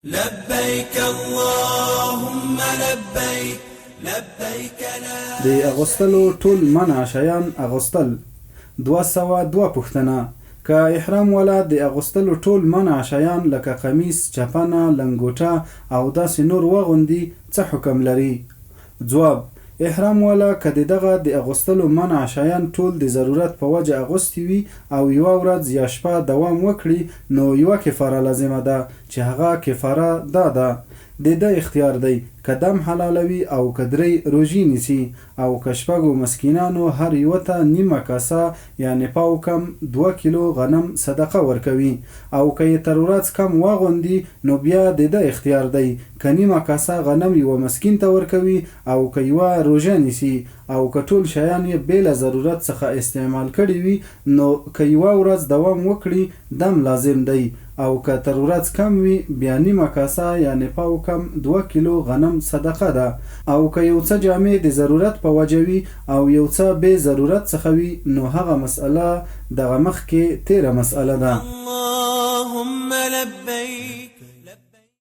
لبيك اللهم لبيك لبيك لا. د اغوستلو ټول منع شیان اغوستل 202 پوښتنه که احرام والا د اغوستلو ټول منع شیان لکه قمیص، چپنه، لنګوټه او داسې نور واغوندي څه حکم لري؟ ځواب: احرام والا که دغه د اغوستلو منع شیان ټول د ضرورت په وجه اغوستی وي او یوه ورځ یا شپه دوام وکړي نو یوه کفاره لازمه ده چې هغه کفاره دا ده: د ده اختیار دی که دم حلالوي او که 3 روژې نیسي او که 6 مسکینانو هر یوه ته نیمه کاسه یعنې پاو کم 2 کیلو غنم صدقه ورکوي او که یې تر ورځ کم واغوندي نو بیا د ده اختیار دی که نیمه کاسه غنم یوه مسکین ته ورکوي او که یوه روژه نیسي او که ټول شیان یې بې له ضرورت څخه استعمال کړي وي نو که یوه ورځ دوام وکړي دم لازم دی او که تر ورځ کم وي بیا نیمه کاسه یعنې پاو کم 2 کیلو غنم صدقه ده او که یو څه جامې د ضرورت په وجه وي او یو څه بې ضرورت څخه وي نو هغه مسئله دغه مخکې تیره مسئله ده. اللهم لبیک.